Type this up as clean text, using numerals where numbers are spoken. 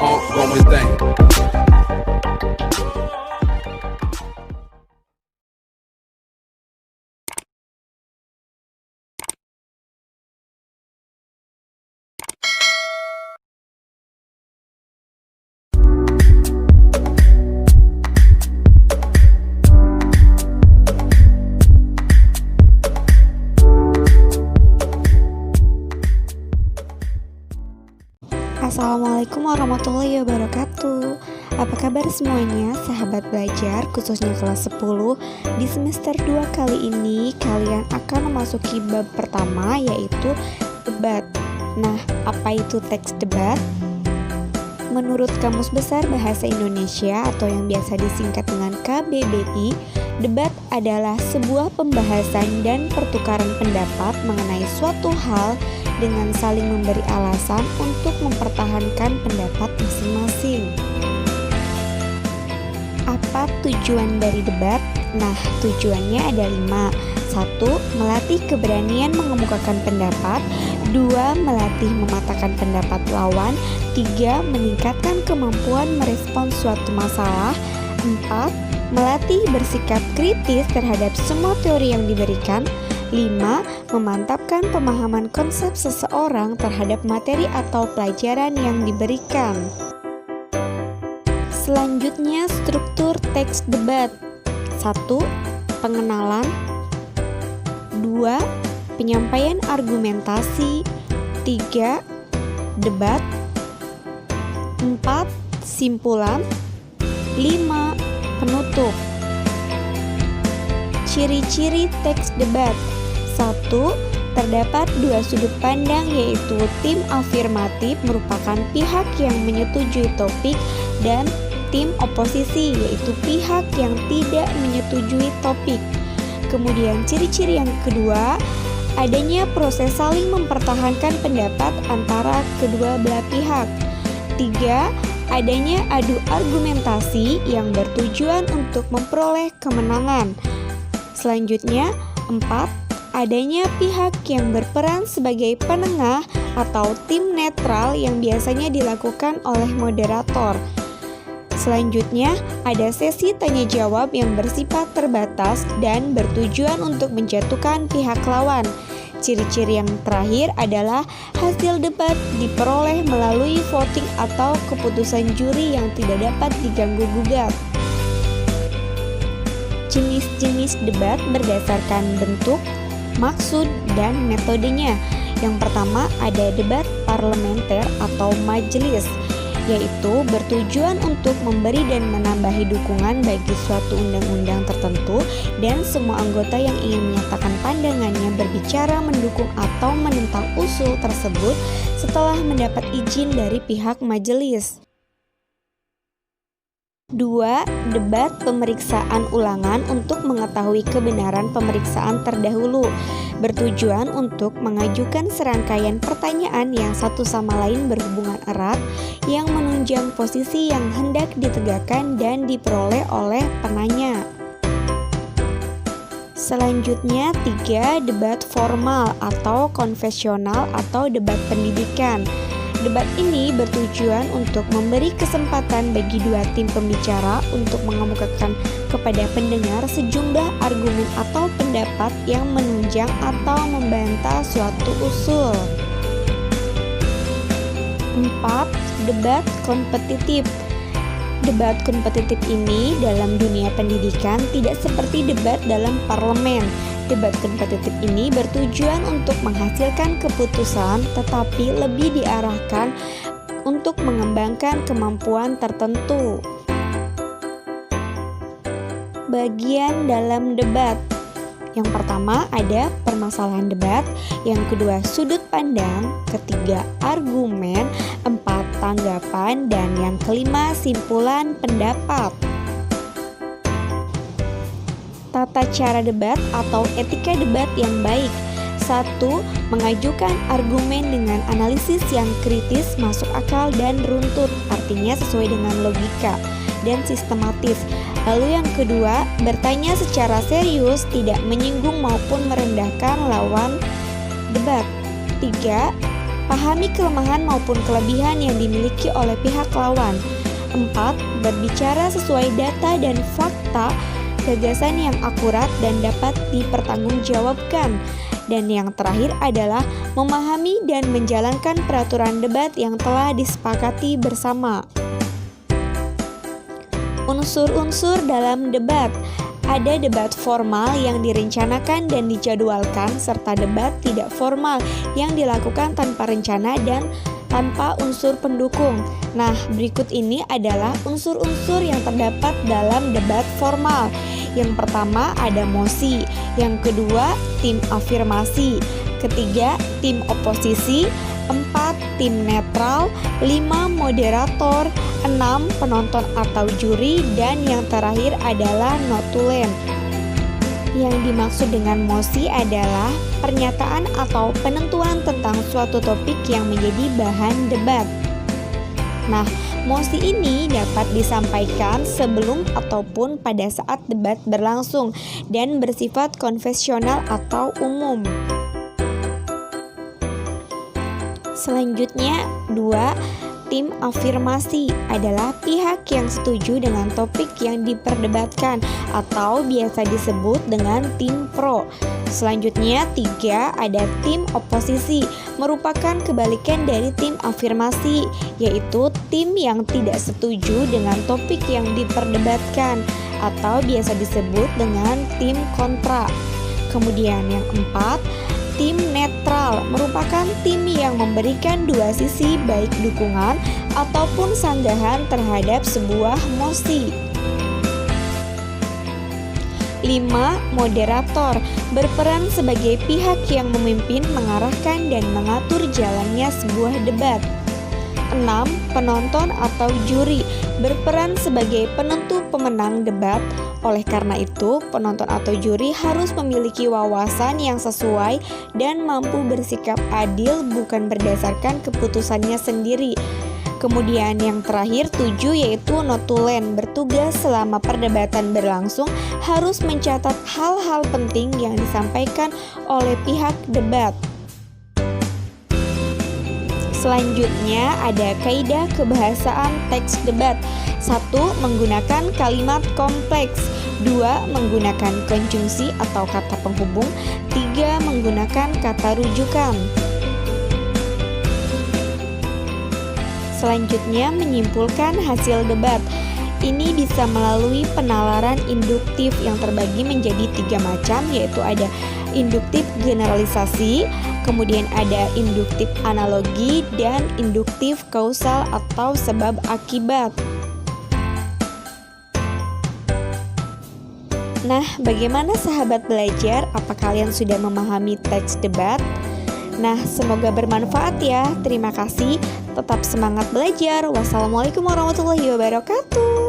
ongoing thing. Assalamualaikum warahmatullahi wabarakatuh. Apa kabar semuanya, sahabat belajar, khususnya kelas 10. Di semester 2 kali ini, kalian akan memasuki bab pertama, yaitu debat. Nah, apa itu teks debat? Menurut Kamus Besar Bahasa Indonesia atau yang biasa disingkat dengan KBBI, debat adalah sebuah pembahasan dan pertukaran pendapat mengenai suatu hal dengan saling memberi alasan untuk mempertahankan pendapat masing-masing. Apa tujuan dari debat? Nah, tujuannya ada 5. 1. Melatih keberanian mengemukakan pendapat. 2. Melatih mematahkan pendapat lawan. 3. Meningkatkan kemampuan merespons suatu masalah. 4. Melatih bersikap kritis terhadap semua teori yang diberikan. 5. Memantapkan pemahaman konsep seseorang terhadap materi atau pelajaran yang diberikan. Selanjutnya, struktur teks debat. 1. Pengenalan. 2. Penyampaian argumentasi. 3. Debat. 4. Simpulan. 5. Penutup. Ciri-ciri teks debat. 1. Terdapat 2 sudut pandang, yaitu tim afirmatif merupakan pihak yang menyetujui topik dan tim oposisi, yaitu pihak yang tidak menyetujui topik. Kemudian ciri-ciri yang kedua, adanya proses saling mempertahankan pendapat antara kedua belah pihak. 3. Adanya adu argumentasi yang bertujuan untuk memperoleh kemenangan. Selanjutnya, 4. Adanya pihak yang berperan sebagai penengah atau tim netral yang biasanya dilakukan oleh moderator. Selanjutnya, ada sesi tanya jawab yang bersifat terbatas dan bertujuan untuk menjatuhkan pihak lawan. Ciri-ciri yang terakhir adalah hasil debat diperoleh melalui voting atau keputusan juri yang tidak dapat diganggu-gugat. Jenis-jenis debat berdasarkan bentuk, maksud, dan metodenya. Yang pertama ada debat parlementer atau majelis, yaitu bertujuan untuk memberi dan menambahi dukungan bagi suatu undang-undang tertentu, dan semua anggota yang ingin menyatakan pandangannya berbicara mendukung atau menentang usul tersebut setelah mendapat izin dari pihak majelis. 2. Debat pemeriksaan ulangan untuk mengetahui kebenaran pemeriksaan terdahulu, bertujuan untuk mengajukan serangkaian pertanyaan yang satu sama lain berhubungan erat yang menunjang posisi yang hendak ditegakkan dan diperoleh oleh penanya. Selanjutnya 3. Debat formal atau konvensional atau debat pendidikan. Debat ini bertujuan untuk memberi kesempatan bagi dua tim pembicara untuk mengemukakan kepada pendengar sejumlah argumen atau pendapat yang menunjang atau membantah suatu usul. 4. Debat kompetitif. Debat kompetitif ini dalam dunia pendidikan tidak seperti debat dalam parlemen. Debat kompetitif ini bertujuan untuk menghasilkan keputusan, tetapi lebih diarahkan untuk mengembangkan kemampuan tertentu. Bagian dalam debat. Yang pertama ada permasalahan debat, yang kedua sudut pandang, ketiga argumen, 4 tanggapan, dan yang kelima simpulan pendapat. Tata cara debat atau etika debat yang baik. 1. Mengajukan argumen dengan analisis yang kritis, masuk akal, dan runtut, artinya sesuai dengan logika dan sistematis. Lalu yang kedua, bertanya secara serius, tidak menyinggung maupun merendahkan lawan debat. 3. Pahami kelemahan maupun kelebihan yang dimiliki oleh pihak lawan. 4. Berbicara sesuai data dan fakta, gagasan yang akurat dan dapat dipertanggungjawabkan. Dan yang terakhir adalah memahami dan menjalankan peraturan debat yang telah disepakati bersama. Unsur-unsur dalam debat. Ada debat formal yang direncanakan dan dijadwalkan, serta debat tidak formal yang dilakukan tanpa rencana dan tanpa unsur pendukung. Nah, berikut ini adalah unsur-unsur yang terdapat dalam debat formal. Yang pertama ada mosi, yang kedua tim afirmasi, ketiga tim oposisi, 4 tim netral, 5 moderator, 6 penonton atau juri, dan yang terakhir adalah notulen. Yang dimaksud dengan mosi adalah pernyataan atau penentuan tentang suatu topik yang menjadi bahan debat. Nah, mosi ini dapat disampaikan sebelum ataupun pada saat debat berlangsung dan bersifat konvensional atau umum. Selanjutnya, 2. Tim afirmasi adalah pihak yang setuju dengan topik yang diperdebatkan atau biasa disebut dengan tim pro. Selanjutnya, 3. Ada tim oposisi, merupakan kebalikan dari tim afirmasi, yaitu tim yang tidak setuju dengan topik yang diperdebatkan atau biasa disebut dengan tim kontra. Kemudian yang 4, tim netral, merupakan tim yang memberikan dua sisi baik dukungan ataupun sanggahan terhadap sebuah mosi. 5. Moderator, berperan sebagai pihak yang memimpin, mengarahkan, dan mengatur jalannya sebuah debat. 6. Penonton atau juri, berperan sebagai penentu pemenang debat. Oleh karena itu, penonton atau juri harus memiliki wawasan yang sesuai dan mampu bersikap adil, bukan berdasarkan keputusannya sendiri. Kemudian yang terakhir 7, yaitu notulen, bertugas selama perdebatan berlangsung harus mencatat hal-hal penting yang disampaikan oleh pihak debat. Selanjutnya ada kaidah kebahasaan teks debat. 1. Menggunakan kalimat kompleks. 2. Menggunakan konjungsi atau kata penghubung. 3. Menggunakan kata rujukan. Selanjutnya, menyimpulkan hasil debat. Ini bisa melalui penalaran induktif yang terbagi menjadi 3 macam, yaitu ada induktif generalisasi, kemudian ada induktif analogi, dan induktif kausal atau sebab akibat. Nah, bagaimana sahabat belajar? Apa kalian sudah memahami teks debat? Nah, semoga bermanfaat ya. Terima kasih. Tetap semangat belajar. Wassalamualaikum warahmatullahi wabarakatuh.